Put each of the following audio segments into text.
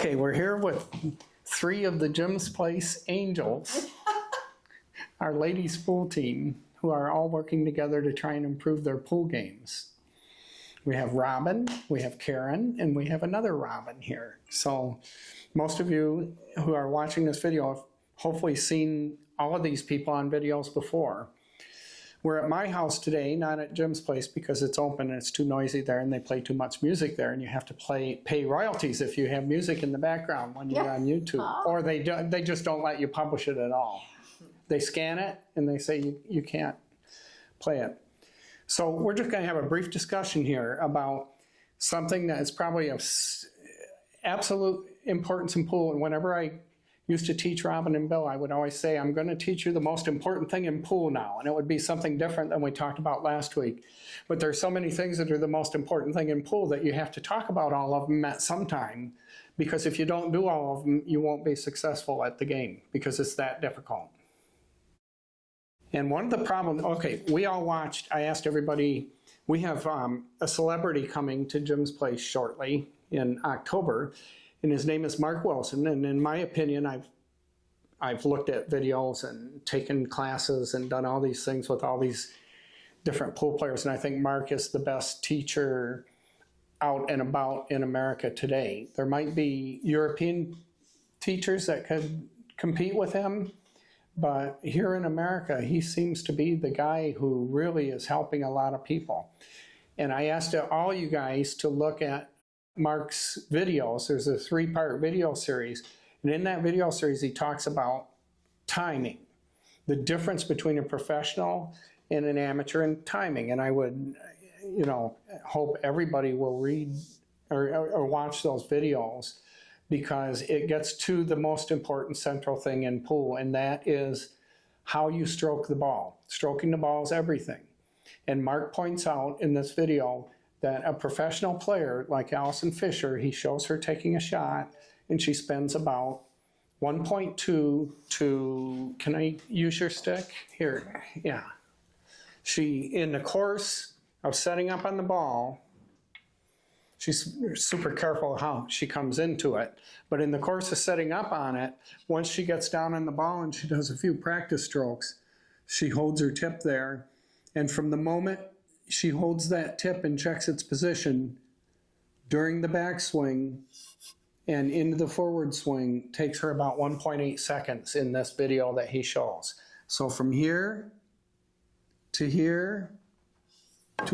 Okay, we're here with 3 of the Jim's Place Angels, our ladies pool team, who are all working together to try and improve their pool games. We have Robin, we have Karen, and we have another Robin here. So most of you who are watching this video have hopefully seen all of these people on videos before. We're at my house today, not at Jim's Place, because it's open and it's too noisy there and they play too much music there, and you have to pay royalties if you have music in the background when you're on YouTube. Or they just don't let you publish it at all. They scan it and they say you can't play it. So we're just going to have a brief discussion here about something that is probably of absolute importance in pool. And whenever I used to teach Robin and Bill, I would always say, I'm going to teach you the most important thing in pool now. And it would be something different than we talked about last week. But there's so many things that are the most important thing in pool that you have to talk about all of them at some time. Because if you don't do all of them, you won't be successful at the game, because it's that difficult. And one of the problems, okay, we all watched, I asked everybody, we have a celebrity coming to Jim's Place shortly in October, and his name is Mark Wilson. And in my opinion, I've looked at videos and taken classes and done all these things with all these different pool players, and I think Mark is the best teacher out and about in America today. There might be European teachers that could compete with him, but here in America, he seems to be the guy who really is helping a lot of people. And I asked all you guys to look at Mark's videos. There's a 3-part video series. And in that video series, he talks about timing, the difference between a professional and an amateur in timing. And I would, hope everybody will read or watch those videos, because it gets to the most important central thing in pool, and that is how you stroke the ball. Stroking the ball is everything. And Mark points out in this video that a professional player like Allison Fisher, he shows her taking a shot, and she spends about 1.2 to, can I use your stick? Here, yeah. In the course of setting up on the ball, she's super careful how she comes into it. But in the course of setting up on it, once she gets down on the ball and she does a few practice strokes, she holds her tip there. And from the moment she holds that tip and checks its position, during the backswing and into the forward swing, takes her about 1.8 seconds in this video that he shows. So from here to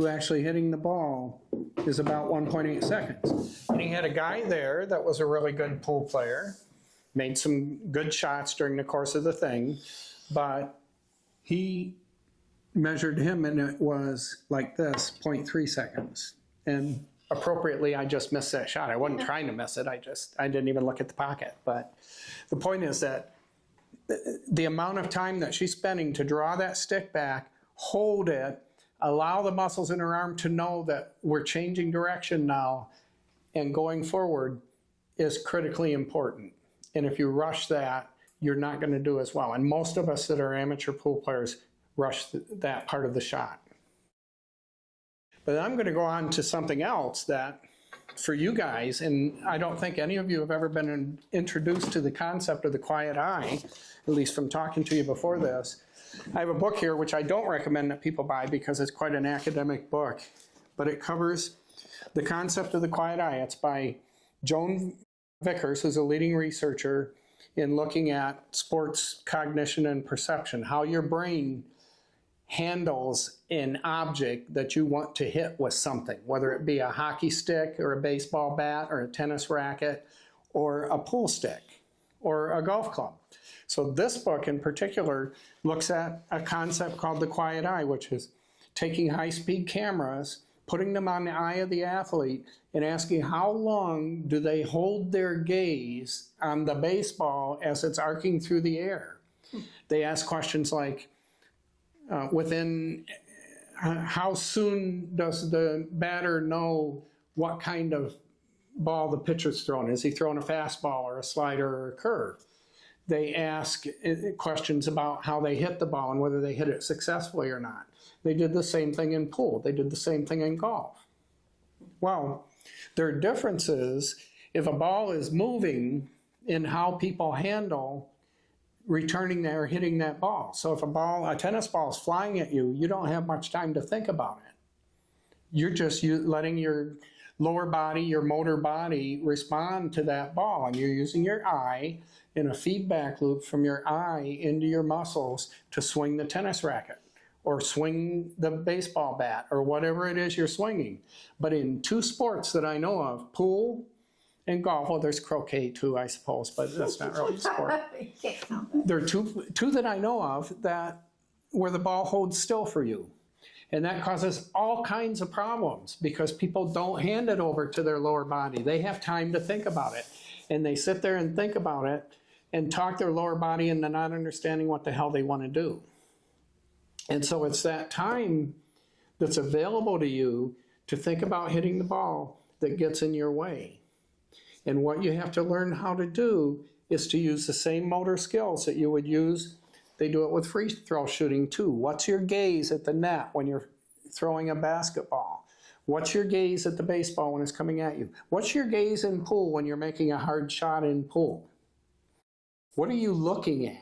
actually hitting the ball is about 1.8 seconds. And he had a guy there that was a really good pool player, made some good shots during the course of the thing, but he measured him and it was like this, 0.3 seconds. And appropriately, I just missed that shot. I wasn't trying to miss it. I didn't even look at the pocket. But the point is that the amount of time that she's spending to draw that stick back, hold it, allow the muscles in her arm to know that we're changing direction now and going forward is critically important. And if you rush that, you're not going to do as well. And most of us that are amateur pool players rush that part of the shot. But I'm going to go on to something else that for you guys, and I don't think any of you have ever been introduced to the concept of the quiet eye, at least from talking to you before this. I have a book here which I don't recommend that people buy because it's quite an academic book, but it covers the concept of the quiet eye. It's by Joan Vickers, who's a leading researcher in looking at sports cognition and perception, how your brain handles an object that you want to hit with something, whether it be a hockey stick or a baseball bat or a tennis racket or a pool stick or a golf club. So this book in particular looks at a concept called the quiet eye, which is taking high-speed cameras, putting them on the eye of the athlete, and asking how long do they hold their gaze on the baseball as it's arcing through the air. They ask questions like, how soon does the batter know what kind of ball the pitcher's throwing? Is he throwing a fastball or a slider or a curve? They ask questions about how they hit the ball and whether they hit it successfully or not. They did the same thing in pool. They did the same thing in golf. Well, there are differences if a ball is moving in how people handle returning that or hitting that ball. So if a tennis ball is flying at you, you don't have much time to think about it. You're just letting your lower body, your motor body respond to that ball, and you're using your eye in a feedback loop from your eye into your muscles to swing the tennis racket or swing the baseball bat or whatever it is you're swinging. But in two sports that I know of, pool and golf, well, there's croquet too, I suppose, but that's not really a sport. There are two that I know of where the ball holds still for you. And that causes all kinds of problems because people don't hand it over to their lower body. They have time to think about it. And they sit there and think about it and talk their lower body into not understanding what the hell they want to do. And so it's that time that's available to you to think about hitting the ball that gets in your way. And what you have to learn how to do is to use the same motor skills that you would use. They do it with free throw shooting too. What's your gaze at the net when you're throwing a basketball? What's your gaze at the baseball when it's coming at you? What's your gaze in pool when you're making a hard shot in pool? What are you looking at?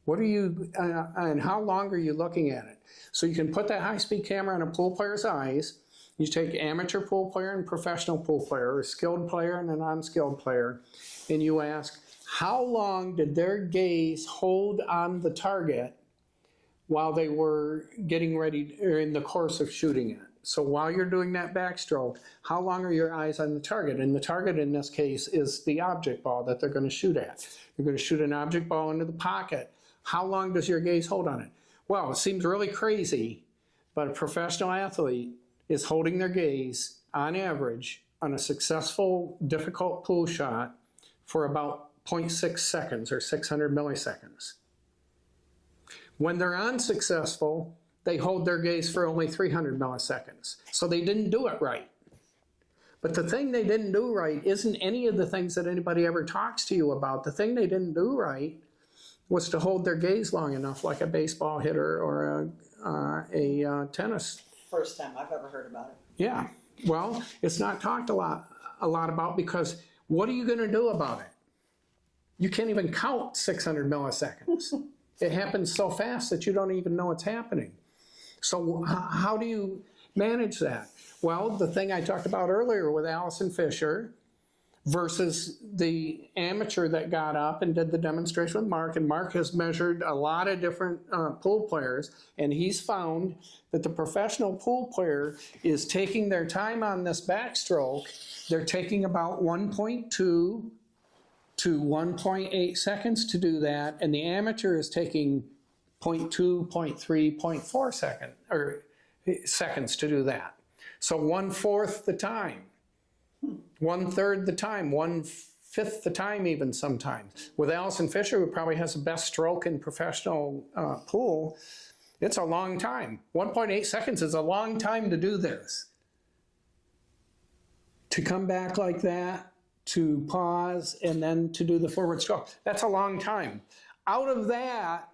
What are you, and how long are you looking at it? So you can put that high-speed camera on a pool player's eyes. You take amateur pool player and professional pool player, a skilled player and a non-skilled player, and you ask, how long did their gaze hold on the target while they were getting ready, or in the course of shooting it? So while you're doing that backstroke, how long are your eyes on the target? And the target in this case is the object ball that they're going to shoot at. You're going to shoot an object ball into the pocket. How long does your gaze hold on it? Well, it seems really crazy, but a professional athlete is holding their gaze, on average, on a successful, difficult pool shot for about 0.6 seconds or 600 milliseconds. When they're unsuccessful, they hold their gaze for only 300 milliseconds. So they didn't do it right. But the thing they didn't do right isn't any of the things that anybody ever talks to you about. The thing they didn't do right was to hold their gaze long enough, like a baseball hitter or a tennis. First time I've ever heard about it. Yeah, well, it's not talked a lot about, because what are you going to do about it? You can't even count 600 milliseconds. It happens so fast that you don't even know it's happening. So how do you manage that? Well, the thing I talked about earlier with Allison Fisher versus the amateur that got up and did the demonstration with Mark, and Mark has measured a lot of different pool players, and he's found that the professional pool player is taking their time on this backstroke. They're taking about 1.2 to 1.8 seconds to do that, and the amateur is taking 0.2, 0.3, 0.4 seconds to do that. So 1/4 the time, 1/3 the time, 1/5 the time even sometimes. With Allison Fisher, who probably has the best stroke in professional pool, it's a long time. 1.8 seconds is a long time to do this. To come back like that, to pause, and then to do the forward stroke. That's a long time. Out of that,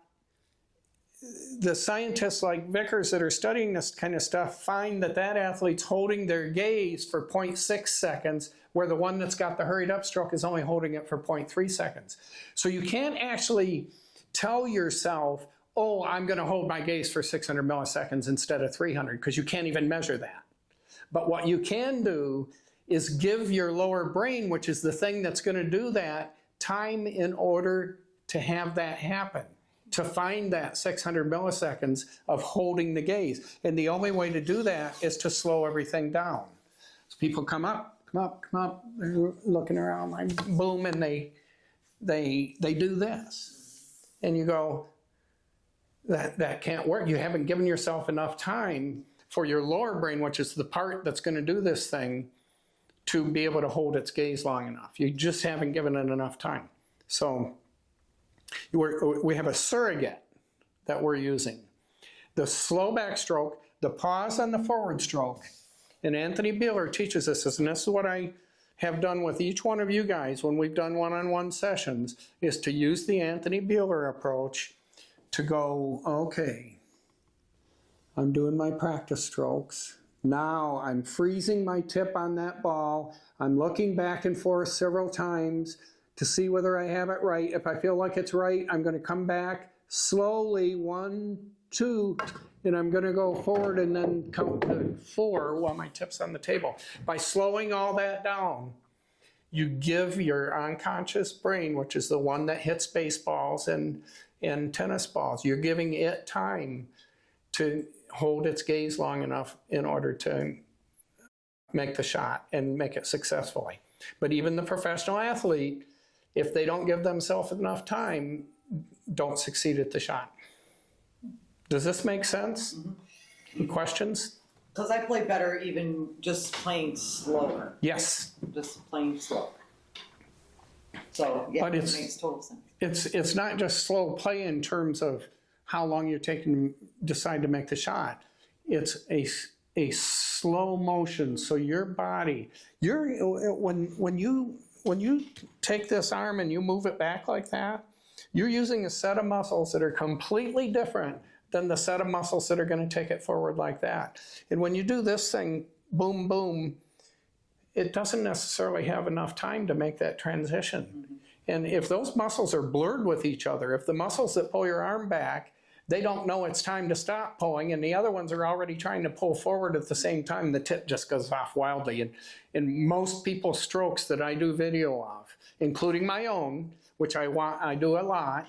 the scientists like Vickers that are studying this kind of stuff find that athlete's holding their gaze for 0.6 seconds, where the one that's got the hurried up stroke is only holding it for 0.3 seconds. So you can't actually tell yourself, oh, I'm going to hold my gaze for 600 milliseconds instead of 300, because you can't even measure that. But what you can do is give your lower brain, which is the thing that's going to do that, time in order to have that happen, to find that 600 milliseconds of holding the gaze. And the only way to do that is to slow everything down. So people come up, they're looking around like boom, and they do this. And you go, that can't work. You haven't given yourself enough time for your lower brain, which is the part that's going to do this thing, to be able to hold its gaze long enough. You just haven't given it enough time. So we have a surrogate that we're using. The slow backstroke, the pause on the forward stroke, and Anthony Beeler teaches us this, and this is what I have done with each one of you guys when we've done one-on-one sessions, is to use the Anthony Beeler approach to go, okay, I'm doing my practice strokes. Now I'm freezing my tip on that ball. I'm looking back and forth several times to see whether I have it right. If I feel like it's right, I'm going to come back slowly, 1, 2, and I'm going to go forward and then count to 4 while my tip's on the table. By slowing all that down, you give your unconscious brain, which is the one that hits baseballs and tennis balls, you're giving it time to hold its gaze long enough in order to make the shot and make it successfully. But even the professional athlete, if they don't give themselves enough time, don't succeed at the shot. Does this make sense? Any questions? Because I play better even just playing slower. Yes. Just playing slower. So, yeah, But it makes total sense. It's not just slow play in terms of how long you're taking to decide to make the shot. It's a slow motion. So your body, when you take this arm and you move it back like that, you're using a set of muscles that are completely different than the set of muscles that are going to take it forward like that. And when you do this thing, boom, boom, it doesn't necessarily have enough time to make that transition. And if those muscles are blurred with each other, if the muscles that pull your arm back, they don't know it's time to stop pulling, and the other ones are already trying to pull forward at the same time, the tip just goes off wildly. And in most people's strokes that I do video of, including my own, which I do a lot,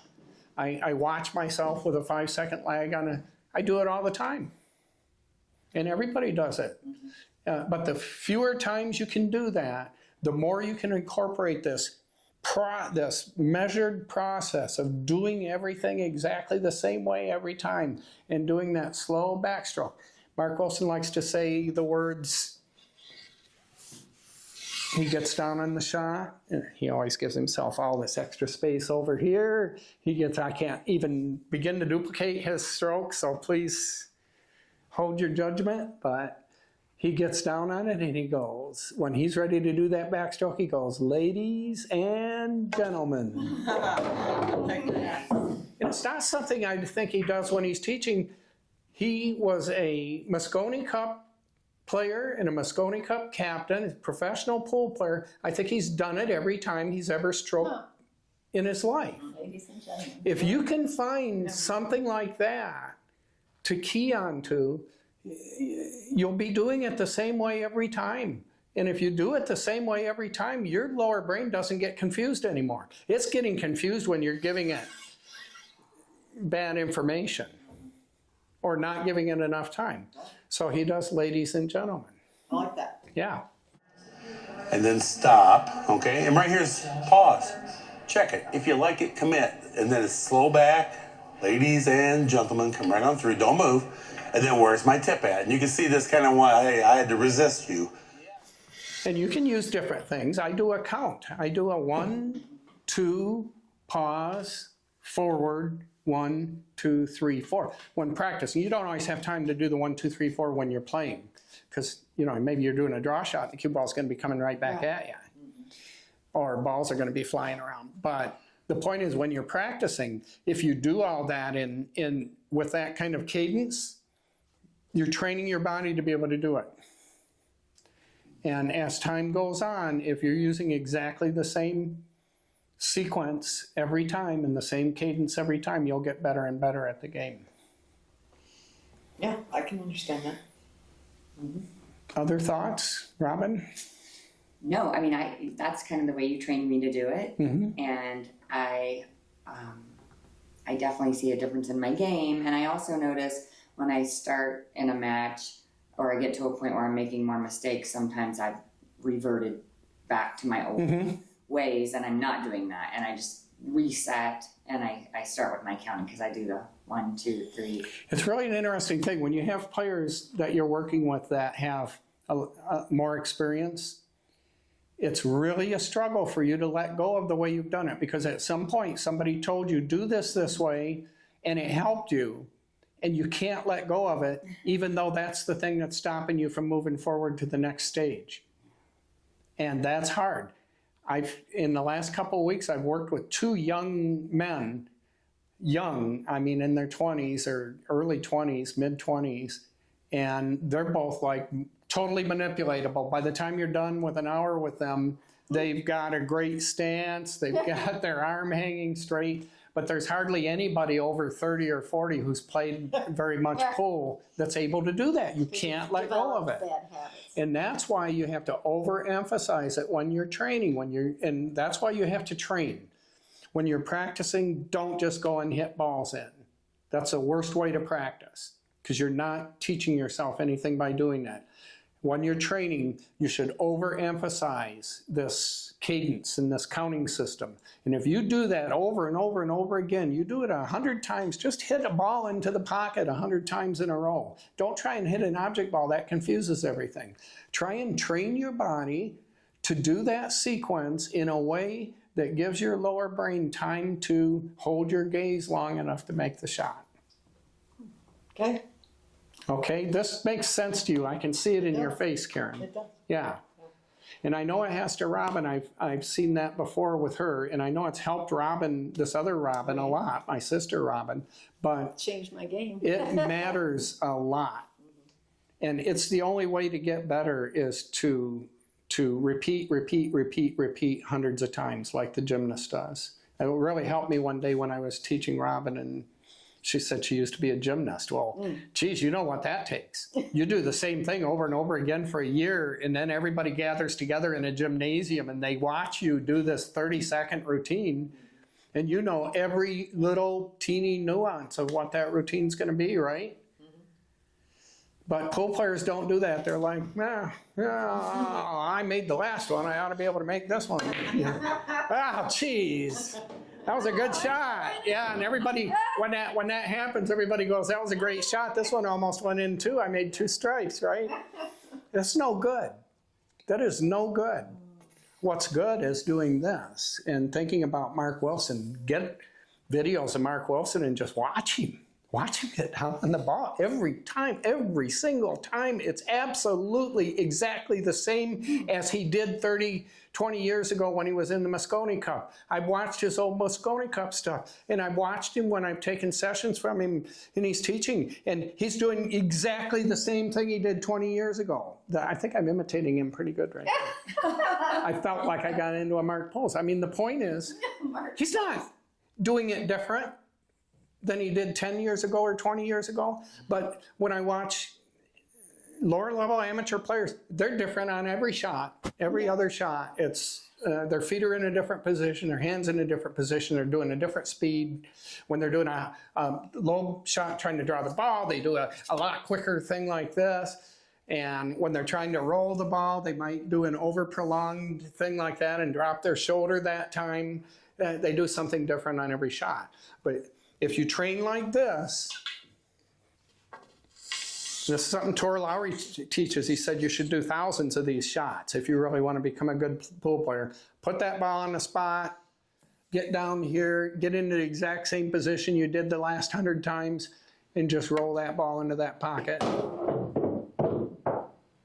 I watch myself with a 5-second lag I do it all the time. And everybody does it. But the fewer times you can do that, the more you can incorporate this measured process of doing everything exactly the same way every time and doing that slow backstroke. Mark Wilson likes to say the words, he gets down on the shot, and he always gives himself all this extra space over here. I can't even begin to duplicate his stroke, so please hold your judgment, but he gets down on it and he goes, when he's ready to do that backstroke, he goes, ladies and gentlemen. And it's not something I think he does when he's teaching. He was a Mosconi Cup player and a Mosconi Cup captain, a professional pool player. I think he's done it every time he's ever stroked in his life. Ladies and gentlemen. If you can find something like that to key onto, you'll be doing it the same way every time. And if you do it the same way every time, your lower brain doesn't get confused anymore. It's getting confused when you're giving it bad information or not giving it enough time. So he does ladies and gentlemen. I like that. Yeah. And then stop, okay? And right here's pause. Check it. If you like it, commit. And then it's slow back. Ladies and gentlemen, come right on through. Don't move. And then where's my tip at? And you can see this kind of why, hey, I had to resist you. And you can use different things. I do a count. I do a 1, 2, pause, forward, 1, 2, 3, 4. When practicing, you don't always have time to do the 1, 2, 3, 4 when you're playing. Because, maybe you're doing a draw shot, the cue ball's going to be coming right back at you. Or balls are going to be flying around. But the point is, when you're practicing, if you do all that with that kind of cadence, you're training your body to be able to do it. And as time goes on, if you're using exactly the same sequence every time and the same cadence every time, you'll get better and better at the game. Yeah, I can understand that. Other thoughts, Robin? No, I mean, that's kind of the way you trained me to do it. And I definitely see a difference in my game. And I also notice when I start in a match or I get to a point where I'm making more mistakes, sometimes I've reverted back to my old ways and I'm not doing that. And I just reset and I start with my counting because I do the 1, 2, 3. It's really an interesting thing. When you have players that you're working with that have more experience, it's really a struggle for you to let go of the way you've done it, because at some point somebody told you, do this way, and it helped you. And you can't let go of it, even though that's the thing that's stopping you from moving forward to the next stage. And that's hard. In the last couple of weeks, I've worked with 2 young men, in their 20s or early 20s, mid-20s, and they're both like totally manipulatable. By the time you're done with an hour with them, they've got a great stance, they've got their arm hanging straight, but there's hardly anybody over 30 or 40 who's played very much pool that's able to do that. You can't let go of it. Bad habits. And that's why you have to overemphasize it when you're training, and that's why you have to train. When you're practicing, don't just go and hit balls in. That's the worst way to practice, because you're not teaching yourself anything by doing that. When you're training, you should overemphasize this cadence and this counting system. And if you do that over and over and over again, you do it 100 times, just hit a ball into the pocket 100 times in a row. Don't try and hit an object ball, that confuses everything. Try and train your body to do that sequence in a way that gives your lower brain time to hold your gaze long enough to make the shot. Okay. Okay, this makes sense to you. I can see it in your face, Karen. It does. Yeah. And I know it has to Robin. I've seen that before with her, and I know it's helped Robin, this other Robin, a lot, my sister Robin, but Changed my game. it matters a lot. And it's the only way to get better is to repeat hundreds of times like the gymnast does. It really helped me one day when I was teaching Robin, and she said she used to be a gymnast. Well, geez, you know what that takes. You do the same thing over and over again for a year, and then everybody gathers together in a gymnasium and they watch you do this 30-second routine, and you know every little teeny nuance of what that routine's going to be, right? But pool players don't do that. They're like, I made the last one. I ought to be able to make this one. Oh, geez. That was a good shot. Yeah, and everybody, when that happens, everybody goes, that was a great shot. This one almost went in too. I made 2 strikes, right? That's no good. That is no good. What's good is doing this and thinking about Mark Wilson. Get videos of Mark Wilson and just watch him. Watch him get down on the ball every time, every single time. It's absolutely exactly the same as he did 30, 20 years ago when he was in the Moscone Cup. I've watched his old Moscone Cup stuff, and I've watched him when I've taken sessions from him and he's teaching, and he's doing exactly the same thing he did 20 years ago. I think I'm imitating him pretty good right now. I felt like I got into a Mark pose. I mean, the point is, he's not doing it different than he did 10 years ago or 20 years ago. But when I watch lower level amateur players, they're different on every shot, every other shot. It's their feet are in a different position, their hands in a different position, they're doing a different speed. When they're doing a low shot trying to draw the ball, they do a lot quicker thing like this. And when they're trying to roll the ball, they might do an over prolonged thing like that and drop their shoulder that time. They do something different on every shot. But if you train like this is something Tor Lowry teaches. He said you should do thousands of these shots if you really want to become a good pool player. Put that ball on the spot, get down here, get into the exact same position you did the last 100 times, and just roll that ball into that pocket.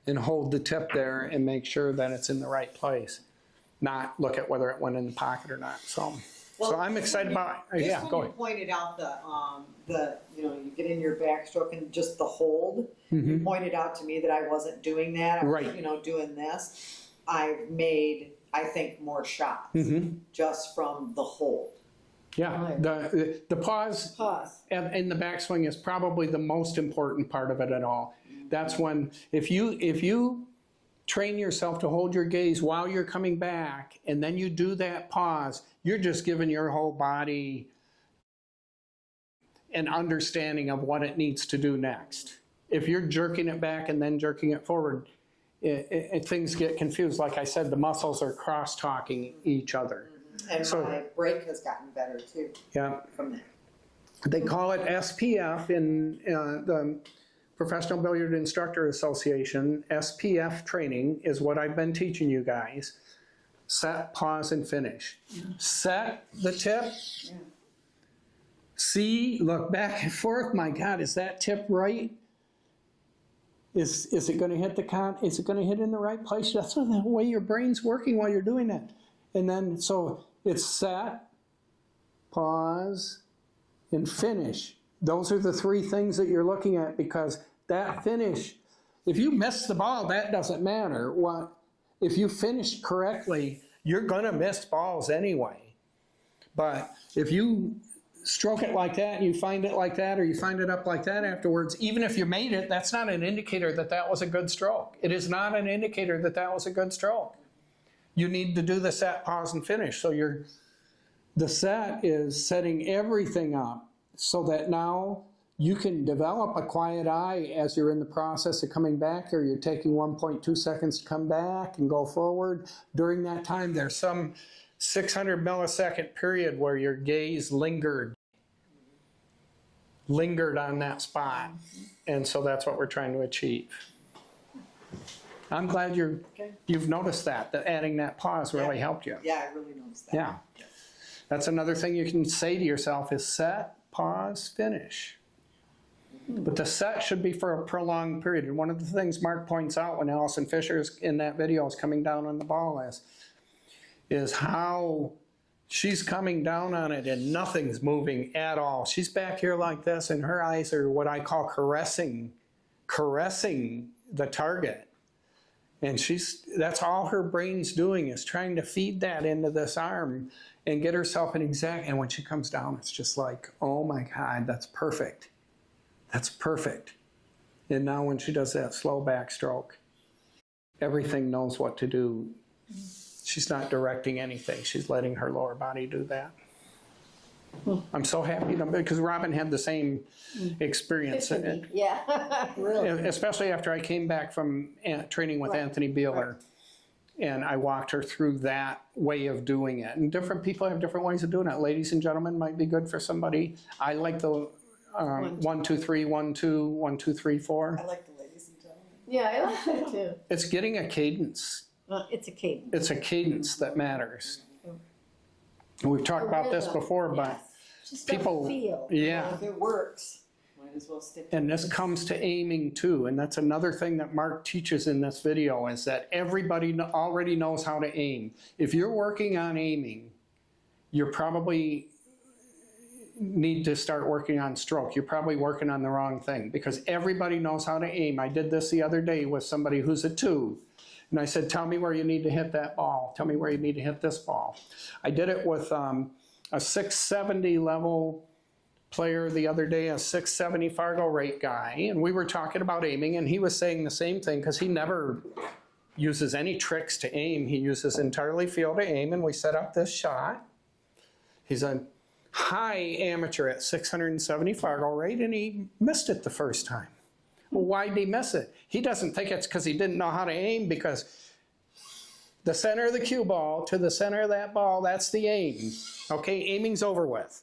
And hold the tip there and make sure that it's in the right place. Not look at whether it went in the pocket or not. So I'm excited about, yeah, go ahead. You pointed out you get in your backstroke and just the hold. You pointed out to me that I wasn't doing that. I was, Right. Doing this. I've made, I think, more shots just from the hold. Yeah, the pause in the backswing is probably the most important part of it at all. That's when, if you train yourself to hold your gaze while you're coming back, and then you do that pause, you're just giving your whole body an understanding of what it needs to do next. If you're jerking it back and then jerking it forward, things get confused. Like I said, the muscles are cross-talking each other. And my break has gotten better too. Yeah. From that. They call it SPF in the Professional Billiard Instructor Association. SPF training is what I've been teaching you guys. Set, pause, and finish. Set the tip. Yeah. See, look back and forth. My God, is that tip right? Is it going to hit the count? Is it going to hit in the right place? That's the way your brain's working while you're doing it. And then, so it's set, pause, and finish. Those are the 3 things that you're looking at, because that finish, if you miss the ball, that doesn't matter. If you finish correctly, you're gonna miss balls anyway. But if you stroke it like that and you find it like that, or you find it up like that afterwards, even if you made it, that's not an indicator that that was a good stroke. It is not an indicator that that was a good stroke. You need to do the set, pause, and finish. So the set is setting everything up so that now you can develop a quiet eye as you're in the process of coming back, or you're taking 1.2 seconds to come back and go forward. During that time, there's some 600 millisecond period where your gaze lingered on that spot. And so that's what we're trying to achieve. I'm glad you've noticed that adding that pause really helped you. Yeah, I really noticed that. Yeah. That's another thing you can say to yourself is set, pause, finish. But the set should be for a prolonged period. And one of the things Mark points out when Allison Fisher's in that video is coming down on the ball is how she's coming down on it and nothing's moving at all. She's back here like this and her eyes are what I call caressing the target. And that's all her brain's doing is trying to feed that into this arm and get herself an exact, and when she comes down, it's just like, oh my God, that's perfect. That's perfect. And now when she does that slow backstroke, everything knows what to do. She's not directing anything. She's letting her lower body do that. I'm so happy because Robin had the same experience. Yeah, really. Especially after I came back from training with Anthony Beeler. And I walked her through that way of doing it. And different people have different ways of doing it. Ladies and gentlemen might be good for somebody. I like the 1, 2, 3, 1, 2, 1, 2, 3, 4. I like the ladies and gentlemen. Yeah, I like that too. It's getting a cadence. It's a cadence. It's a cadence that matters. And we've talked about this before, but Just people, feel. yeah. If it works, might as well stick to it. And this comes to aiming too, and that's another thing that Mark teaches in this video is that everybody already knows how to aim. If you're working on aiming, you're probably need to start working on stroke. You're probably working on the wrong thing because everybody knows how to aim. I did this the other day with somebody who's a 2. And I said, tell me where you need to hit that ball. Tell me where you need to hit this ball. I did it with a 670 level player the other day, a 670 Fargo rate guy. And we were talking about aiming, and he was saying the same thing because he never uses any tricks to aim. He uses entirely feel to aim, and we set up this shot. He's a high amateur at 670 Fargo rate, and he missed it the first time. Well, why did he miss it? He doesn't think it's because he didn't know how to aim, because the center of the cue ball to the center of that ball, that's the aim. Okay, aiming's over with.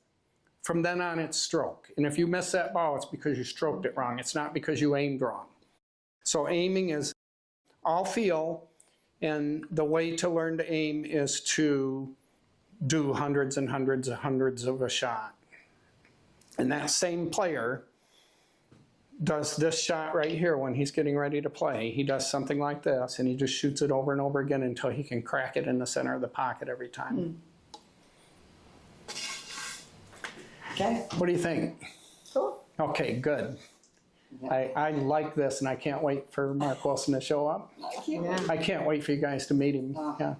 From then on, it's stroke. And if you miss that ball, it's because you stroked it wrong. It's not because you aimed wrong. So aiming is all feel, and the way to learn to aim is to do hundreds and hundreds and hundreds of a shot. And that same player does this shot right here when he's getting ready to play. He does something like this, and he just shoots it over and over again until he can crack it in the center of the pocket every time. Okay. What do you think? Cool. Okay, good. I like this, and I can't wait for Mark Wilson to show up. Yeah. I can't wait for you guys to meet him. Yeah.